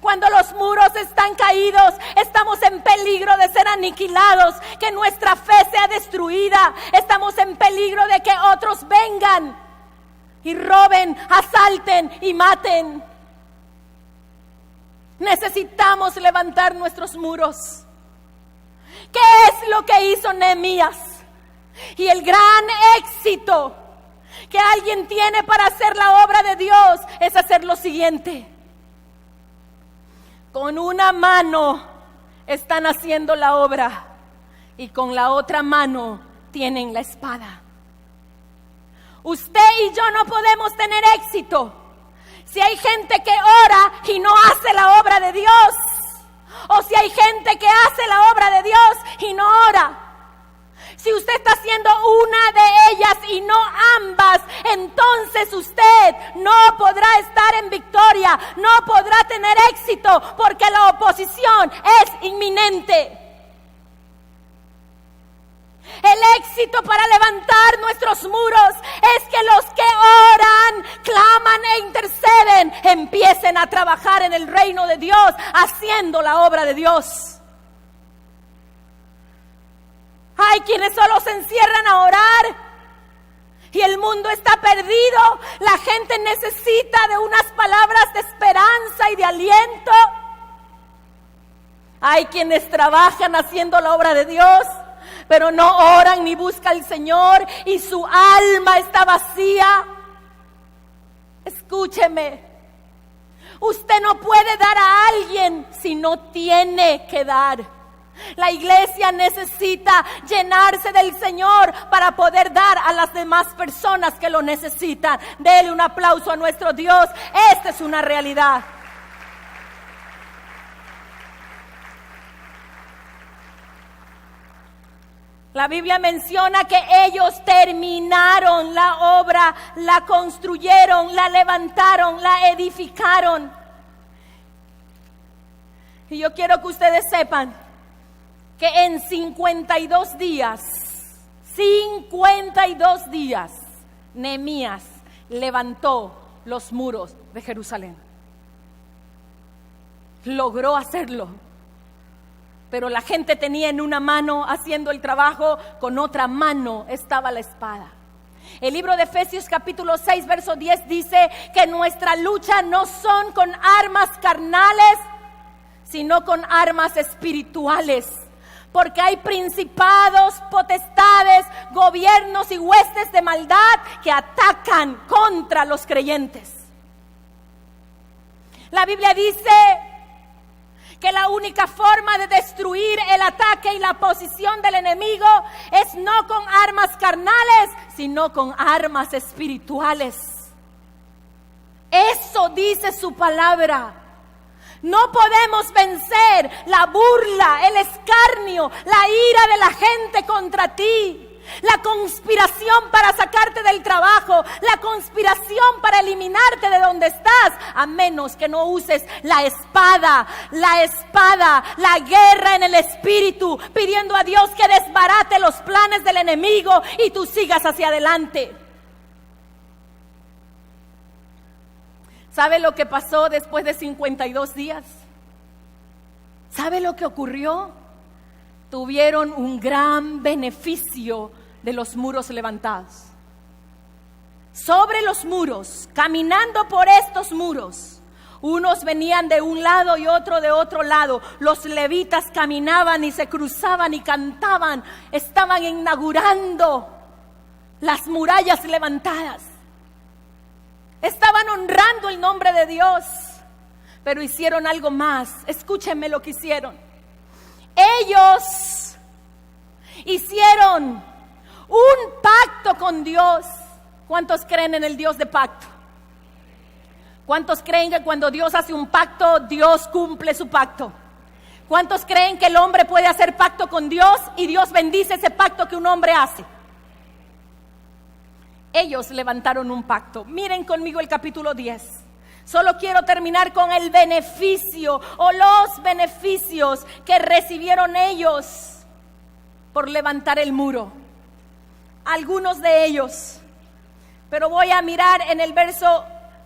Cuando los muros están caídos, estamos en peligro de ser aniquilados, que nuestra fe sea destruida. Estamos en peligro de que otros vengan y roben, asalten y maten. Necesitamos levantar nuestros muros. ¿Qué es lo que hizo Nehemías? Y el gran éxito que alguien tiene para hacer la obra de Dios es hacer lo siguiente: con una mano están haciendo la obra y con la otra mano tienen la espada. Usted y yo no podemos tener éxito si hay gente que ora y no hace la obra de Dios, o si hay gente que hace la obra de Dios y no ora. Si usted está haciendo una de ellas y no ambas, entonces usted no podrá estar en victoria, no podrá tener éxito, porque la oposición es inminente. El éxito para levantar nuestros muros es que los que oran, claman e interceden empiecen a trabajar en el reino de Dios, haciendo la obra de Dios. Hay quienes solo se encierran a orar y el mundo está perdido. La gente necesita de unas palabras de esperanza y de aliento. Hay quienes trabajan haciendo la obra de Dios, pero no oran ni buscan al Señor y su alma está vacía. Escúcheme, usted no puede dar a alguien si no tiene que dar. La iglesia necesita llenarse del Señor para poder dar a las demás personas que lo necesitan. Dele un aplauso a nuestro Dios. Esta es una realidad. La Biblia menciona que ellos terminaron la obra, la construyeron, la levantaron, la edificaron. Y yo quiero que ustedes sepan que en 52 días, Nehemías levantó los muros de Jerusalén. Logró hacerlo. Pero la gente tenía en una mano haciendo el trabajo, con otra mano estaba la espada. El libro de Efesios capítulo 6 verso 10 dice que nuestra lucha no son con armas carnales, sino con armas espirituales. Porque hay principados, potestades, gobiernos y huestes de maldad que atacan contra los creyentes. La Biblia dice que la única forma de destruir el ataque y la posición del enemigo es no con armas carnales, sino con armas espirituales. Eso dice su palabra. No podemos vencer la burla, el escarnio, la ira de la gente contra ti. La conspiración para sacarte del trabajo, la conspiración para eliminarte de donde estás, a menos que no uses la espada, la guerra en el espíritu, pidiendo a Dios que desbarate los planes del enemigo y tú sigas hacia adelante. ¿Sabe lo que pasó después de 52 días? ¿Sabe lo que ocurrió? Tuvieron un gran beneficio de los muros levantados. Sobre los muros, caminando por estos muros, unos venían de un lado y otro de otro lado. Los levitas caminaban y se cruzaban y cantaban. Estaban inaugurando las murallas levantadas. Estaban honrando el nombre de Dios, pero hicieron algo más. Escúchenme lo que hicieron. Ellos hicieron un pacto con Dios. ¿Cuántos creen en el Dios de pacto? ¿Cuántos creen que cuando Dios hace un pacto, Dios cumple su pacto? ¿Cuántos creen que el hombre puede hacer pacto con Dios y Dios bendice ese pacto que un hombre hace? Ellos levantaron un pacto. Miren conmigo el capítulo 10. Solo quiero terminar con el beneficio o los beneficios que recibieron ellos por levantar el muro. Algunos de ellos. Pero voy a mirar en el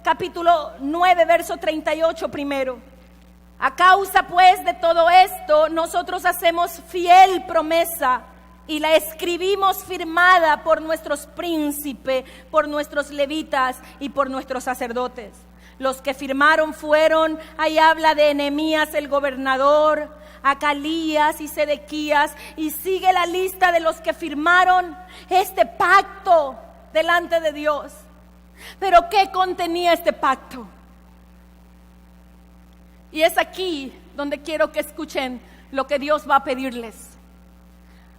capítulo 9, verso 38 primero. A causa pues de todo esto, nosotros hacemos fiel promesa y la escribimos firmada por nuestros príncipes, por nuestros levitas y por nuestros sacerdotes. Los que firmaron fueron, ahí habla de Nehemías el gobernador, Acalías y Sedequías, y sigue la lista de los que firmaron este pacto delante de Dios. Pero ¿qué contenía este pacto? Y es aquí donde quiero que escuchen lo que Dios va a pedirles.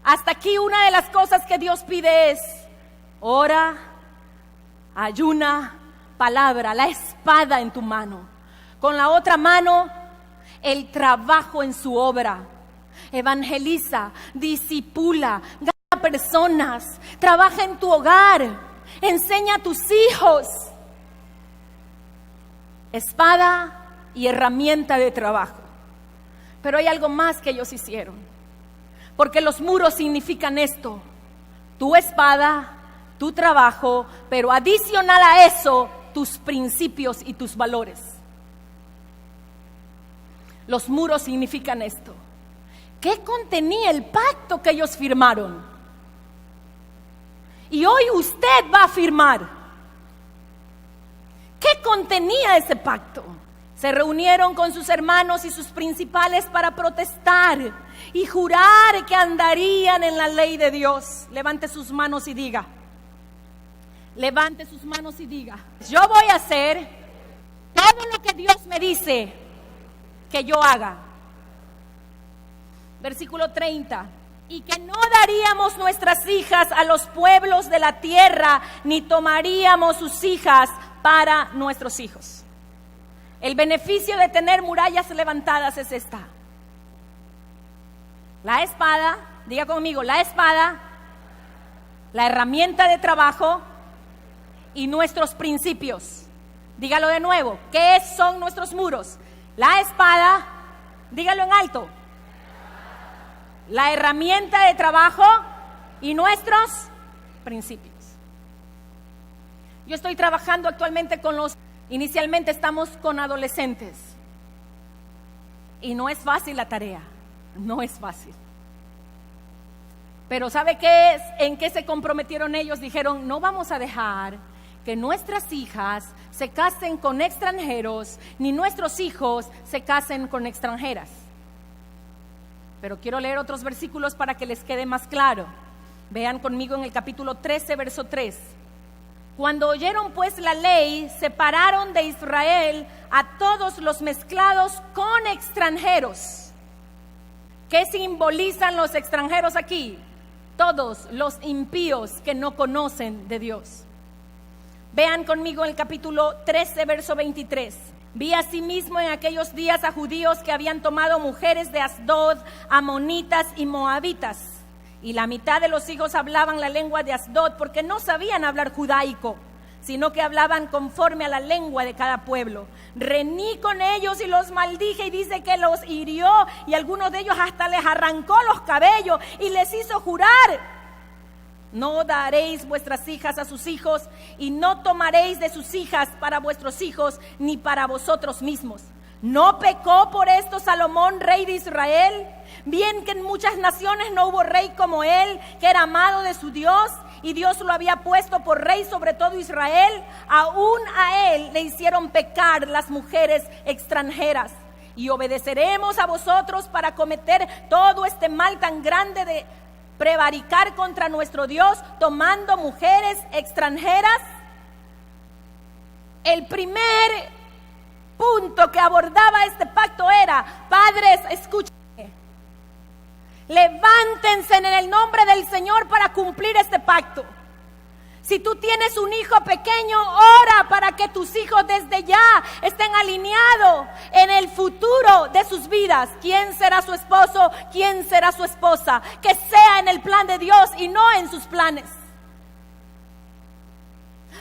Hasta aquí una de las cosas que Dios pide es: ora, ayuna, palabra, la espada en tu mano. Con la otra mano, el trabajo en su obra. Evangeliza, discipula, gana personas, trabaja en tu hogar, enseña a tus hijos. Espada y herramienta de trabajo. Pero hay algo más que ellos hicieron. Porque los muros significan esto: tu espada, tu trabajo, pero adicional a eso, tus principios y tus valores. Los muros significan esto. ¿Qué contenía el pacto que ellos firmaron? Y hoy usted va a firmar. ¿Qué contenía ese pacto? Se reunieron con sus hermanos y sus principales para protestar y jurar que andarían en la ley de Dios. Levante sus manos y diga. Levante sus manos y diga: yo voy a hacer todo lo que Dios me dice que yo haga. Versículo 30. Y que no daríamos nuestras hijas a los pueblos de la tierra, ni tomaríamos sus hijas para nuestros hijos. El beneficio de tener murallas levantadas es esta: la espada, diga conmigo, la espada, la herramienta de trabajo y nuestros principios. Dígalo de nuevo, ¿qué son nuestros muros? La espada, dígalo en alto, la herramienta de trabajo y nuestros principios. Yo estoy trabajando actualmente inicialmente estamos con adolescentes y no es fácil la tarea, no es fácil. Pero ¿sabe qué es? ¿En qué se comprometieron ellos? Dijeron: no vamos a dejar que nuestras hijas se casen con extranjeros, ni nuestros hijos se casen con extranjeras. Pero quiero leer otros versículos para que les quede más claro. Vean conmigo en el capítulo 13, verso 3. Cuando oyeron pues la ley, separaron de Israel a todos los mezclados con extranjeros. ¿Qué simbolizan los extranjeros aquí? Todos los impíos que no conocen de Dios. Vean conmigo el capítulo 13, verso 23. Vi asimismo en aquellos días a judíos que habían tomado mujeres de Asdod, amonitas y moabitas. Y la mitad de los hijos hablaban la lengua de Asdod porque no sabían hablar judaico, sino que hablaban conforme a la lengua de cada pueblo. Rení con ellos y los maldije, y dice que los hirió, y algunos de ellos hasta les arrancó los cabellos y les hizo jurar: no daréis vuestras hijas a sus hijos, y no tomaréis de sus hijas para vuestros hijos, ni para vosotros mismos. ¿No pecó por esto Salomón, rey de Israel? Bien que en muchas naciones no hubo rey como él, que era amado de su Dios, y Dios lo había puesto por rey sobre todo Israel. Aún a él le hicieron pecar las mujeres extranjeras. Y obedeceremos a vosotros para cometer todo este mal tan grande de prevaricar contra nuestro Dios, tomando mujeres extranjeras. El primer punto que abordaba este pacto era: padres, escúchenme, levántense en el nombre del Señor para cumplir este pacto. Si tú tienes un hijo pequeño, ora para que tus hijos desde ya estén alineados en el futuro de sus vidas. ¿Quién será su esposo? ¿Quién será su esposa? Que sea en el plan de Dios y no en sus planes.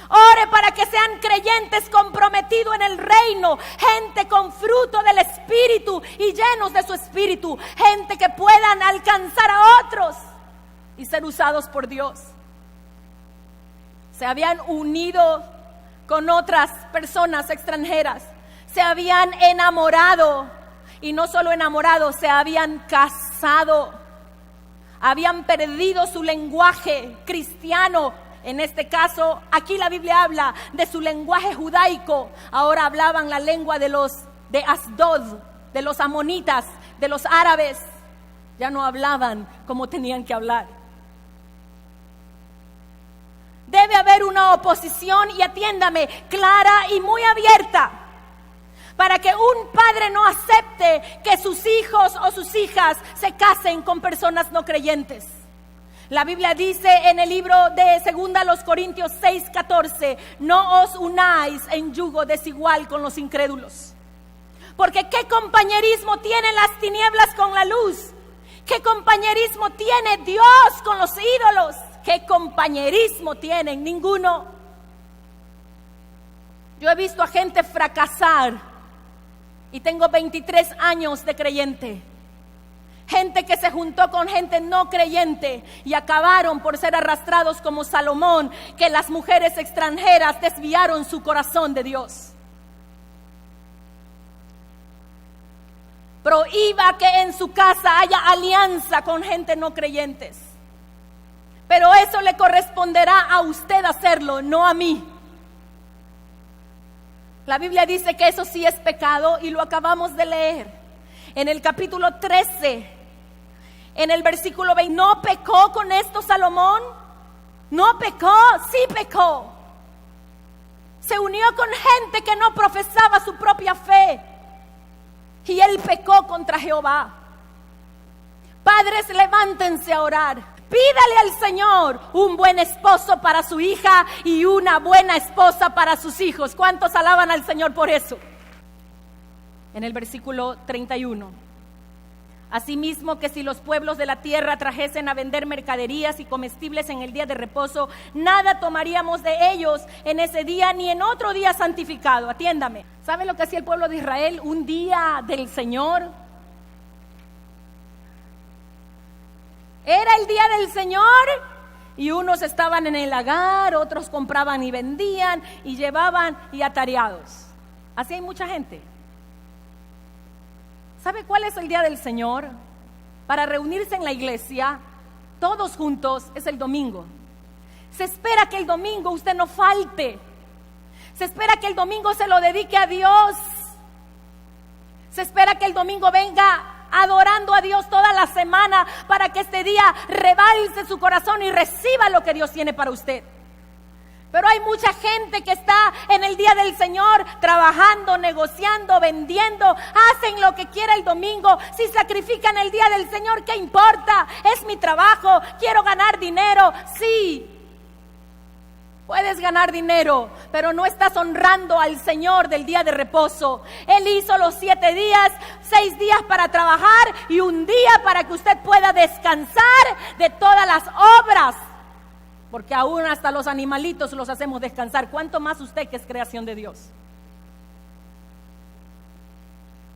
Ore para que sean creyentes comprometidos en el reino, gente con fruto del Espíritu y llenos de su Espíritu, gente que puedan alcanzar a otros y ser usados por Dios. Se habían unido con otras personas extranjeras, se habían enamorado, y no solo enamorado, se habían casado, habían perdido su lenguaje cristiano. En este caso, aquí la Biblia habla de su lenguaje judaico. Ahora hablaban la lengua de Asdod, de los amonitas, de los árabes. Ya no hablaban como tenían que hablar. Debe haber una oposición, y atiéndame, clara y muy abierta, para que un padre no acepte que sus hijos o sus hijas se casen con personas no creyentes. La Biblia dice en el libro de 2 Corintios 6:14: no os unáis en yugo desigual con los incrédulos. Porque ¿qué compañerismo tienen las tinieblas con la luz? ¿Qué compañerismo tiene Dios con los ídolos? ¿Qué compañerismo tienen? Ninguno. Yo he visto a gente fracasar, y tengo 23 años de creyente. Gente que se juntó con gente no creyente y acabaron por ser arrastrados como Salomón, que las mujeres extranjeras desviaron su corazón de Dios. prohíba que en su casa haya alianza con gente no creyentes. Pero eso le corresponderá a usted hacerlo, no a mí. La Biblia dice que eso sí es pecado y lo acabamos de leer. En el capítulo 13, en el versículo 20, ¿no pecó con esto Salomón? No pecó, sí pecó. Se unió con gente que no profesaba su propia fe. Y él pecó contra Jehová. Padres, levántense a orar. Pídale al Señor un buen esposo para su hija y una buena esposa para sus hijos. ¿Cuántos alaban al Señor por eso? En el versículo 31. Asimismo que si los pueblos de la tierra trajesen a vender mercaderías y comestibles en el día de reposo, nada tomaríamos de ellos en ese día ni en otro día santificado. Atiéndame. ¿Sabe lo que hacía el pueblo de Israel? Un día del Señor. Era el día del Señor y unos estaban en el lagar, otros compraban y vendían y llevaban y atareados. Así hay mucha gente. ¿Sabe cuál es el día del Señor? Para reunirse en la iglesia, todos juntos, es el domingo. Se espera que el domingo usted no falte. Se espera que el domingo se lo dedique a Dios. Se espera que el domingo venga adorando a Dios toda la semana para que este día rebalse su corazón y reciba lo que Dios tiene para usted. Pero hay mucha gente que está en el día del Señor trabajando, negociando, vendiendo, hacen lo que quiera el domingo. Si sacrifican el día del Señor, ¿qué importa? Es mi trabajo, quiero ganar dinero. Sí, puedes ganar dinero, pero no estás honrando al Señor del día de reposo. Él hizo los 7 días, 6 días para trabajar y un día para que usted pueda descansar de todas las obras. Porque aún hasta los animalitos los hacemos descansar. ¿Cuánto más usted que es creación de Dios?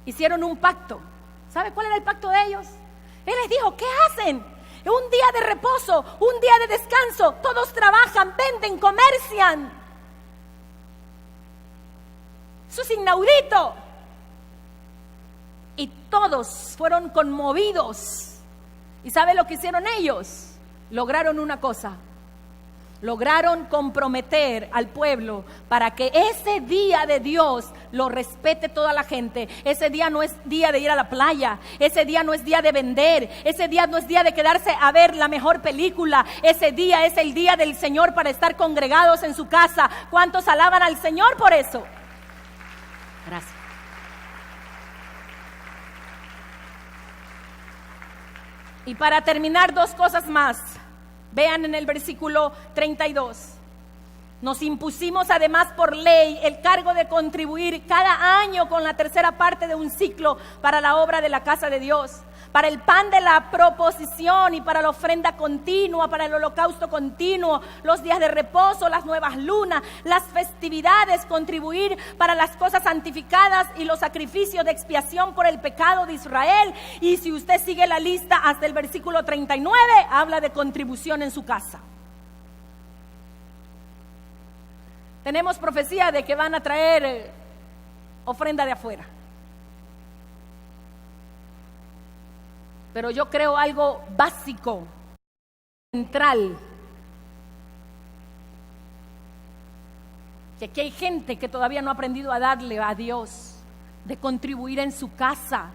Hicieron un pacto. ¿Sabe cuál era el pacto de ellos? Él les dijo, ¿qué hacen? Un día de reposo, un día de descanso. Todos trabajan, venden, comercian. Eso es inaudito. Y todos fueron conmovidos. ¿Y sabe lo que hicieron ellos? Lograron una cosa. Lograron comprometer al pueblo para que ese día de Dios lo respete toda la gente. Ese día no es día de ir a la playa, ese día no es día de vender, ese día no es día de quedarse a ver la mejor película. Ese día es el día del Señor para estar congregados en su casa. ¿Cuántos alaban al Señor por eso? Gracias. Y para terminar, 2 cosas más. Vean en el versículo 32. Nos impusimos además por ley el cargo de contribuir cada año con la 3ª parte de un ciclo para la obra de la casa de Dios, para el pan de la proposición y para la ofrenda continua, para el holocausto continuo, los días de reposo, las nuevas lunas, las festividades, contribuir para las cosas santificadas y los sacrificios de expiación por el pecado de Israel. Y si usted sigue la lista hasta el versículo 39, habla de contribución en su casa. Tenemos profecía de que van a traer ofrenda de afuera. Pero yo creo algo básico, central. Que aquí hay gente que todavía no ha aprendido a darle a Dios, de contribuir en su casa.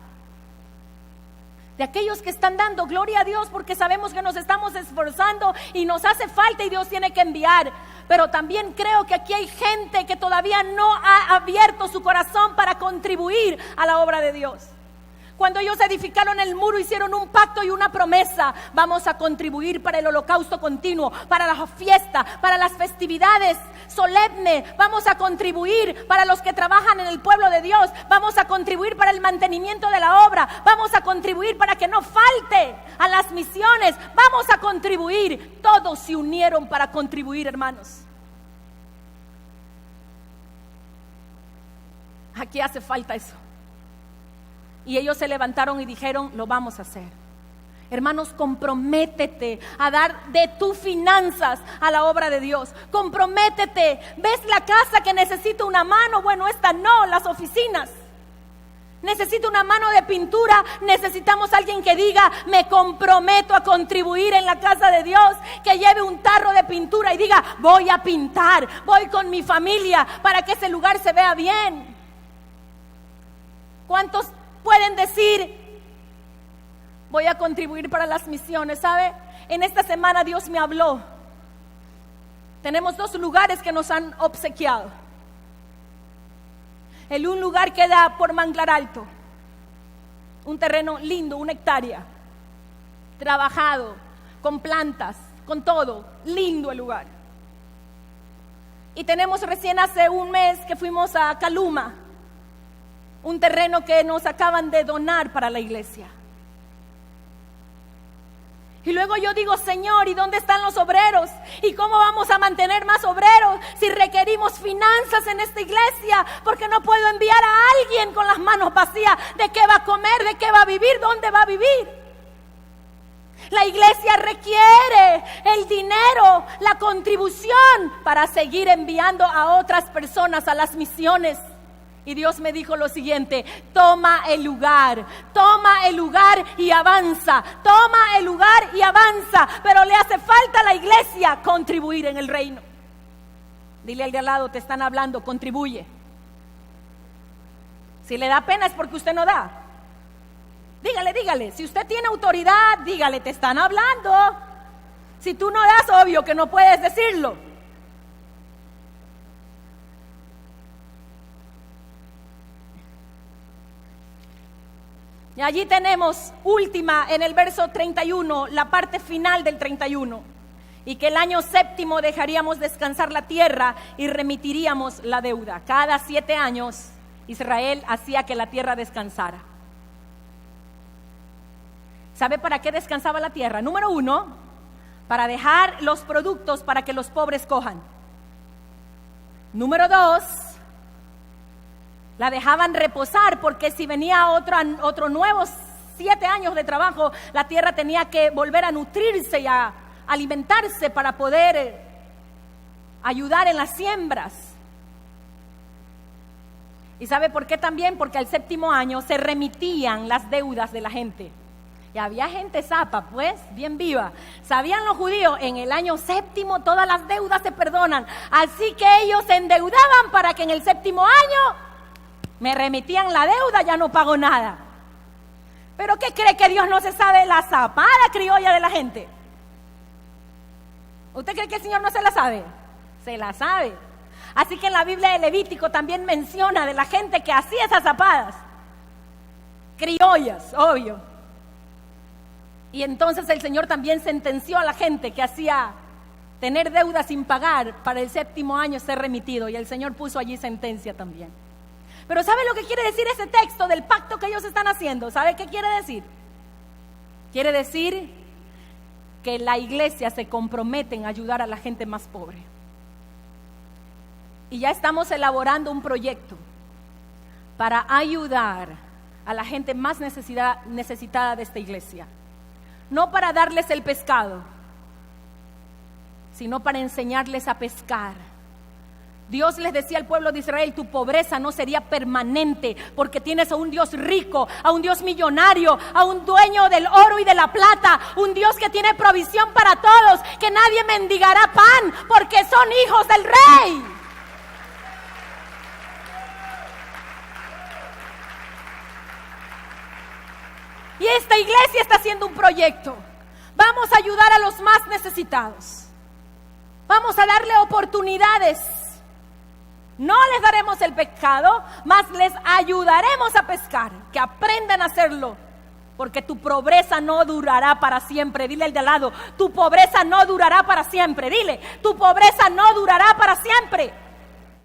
De aquellos que están dando gloria a Dios porque sabemos que nos estamos esforzando y nos hace falta y Dios tiene que enviar. Pero también creo que aquí hay gente que todavía no ha abierto su corazón para contribuir a la obra de Dios. Cuando ellos edificaron el muro, hicieron un pacto y una promesa. Vamos a contribuir para el holocausto continuo, para las fiestas, para las festividades solemnes. Vamos a contribuir para los que trabajan en el pueblo de Dios. Vamos a contribuir para el mantenimiento de la obra. Vamos a contribuir para que no falte a las misiones. Vamos a contribuir. Todos se unieron para contribuir, hermanos. Aquí hace falta eso. Y ellos se levantaron y dijeron, lo vamos a hacer. Hermanos, comprométete a dar de tus finanzas a la obra de Dios. Comprométete. ¿Ves la casa que necesita una mano? Bueno, esta no, las oficinas. Necesito una mano de pintura, necesitamos alguien que diga, me comprometo a contribuir en la casa de Dios, que lleve un tarro de pintura y diga, voy a pintar, voy con mi familia para que ese lugar se vea bien. ¿Cuántos pueden decir, voy a contribuir para las misiones? ¿Sabe? En esta semana Dios me habló. Tenemos 2 lugares que nos han obsequiado. Un lugar queda por Manglar Alto, un terreno lindo, 1 hectárea, trabajado, con plantas, con todo, lindo el lugar. Y tenemos recién hace un mes que fuimos a Caluma, un terreno que nos acaban de donar para la iglesia. Y luego yo digo, Señor, ¿y dónde están los obreros? ¿Y cómo vamos a mantener más obreros si requerimos finanzas en esta iglesia? Porque no puedo enviar a alguien con las manos vacías. ¿De qué va a comer? ¿De qué va a vivir? ¿Dónde va a vivir? La iglesia requiere el dinero, la contribución para seguir enviando a otras personas a las misiones. Y Dios me dijo lo siguiente, toma el lugar y avanza, toma el lugar y avanza, pero le hace falta a la iglesia contribuir en el reino. Dile al de al lado, te están hablando, contribuye. Si le da pena es porque usted no da. Dígale, si usted tiene autoridad, dígale, te están hablando. Si tú no das, obvio que no puedes decirlo. Y allí tenemos última en el verso 31, la parte final del 31. Y que el año 7 dejaríamos descansar la tierra y remitiríamos la deuda. Cada 7 años Israel hacía que la tierra descansara. ¿Sabe para qué descansaba la tierra? Número 1, para dejar los productos para que los pobres cojan. Número 2, la dejaban reposar porque si venía otro nuevo 7 años de trabajo, la tierra tenía que volver a nutrirse y a alimentarse para poder ayudar en las siembras. ¿Y sabe por qué también? Porque al 7º año se remitían las deudas de la gente. Y había gente zapa, pues, bien viva. Sabían los judíos, en el año 7 todas las deudas se perdonan. Así que ellos se endeudaban para que en el 7º año me remitían la deuda, ya no pago nada. ¿Pero qué cree que Dios no se sabe la zapada criolla de la gente? ¿Usted cree que el Señor no se la sabe? Se la sabe. Así que en la Biblia de Levítico también menciona de la gente que hacía esas zapadas criollas, obvio. Y entonces el Señor también sentenció a la gente que hacía tener deuda sin pagar para el 7º año ser remitido. Y el Señor puso allí sentencia también. Pero ¿sabe lo que quiere decir ese texto del pacto que ellos están haciendo? ¿Sabe qué quiere decir? Quiere decir que la iglesia se compromete en ayudar a la gente más pobre. Y ya estamos elaborando un proyecto para ayudar a la gente más necesitada de esta iglesia. No para darles el pescado, sino para enseñarles a pescar. Dios les decía al pueblo de Israel, tu pobreza no sería permanente porque tienes a un Dios rico, a un Dios millonario, a un dueño del oro y de la plata, un Dios que tiene provisión para todos, que nadie mendigará pan porque son hijos del Rey. Y esta iglesia está haciendo un proyecto. Vamos a ayudar a los más necesitados. Vamos a darle oportunidades. No les daremos el pescado, mas les ayudaremos a pescar, que aprendan a hacerlo, porque tu pobreza no durará para siempre. Dile al de al lado, tu pobreza no durará para siempre. Dile, tu pobreza no durará para siempre.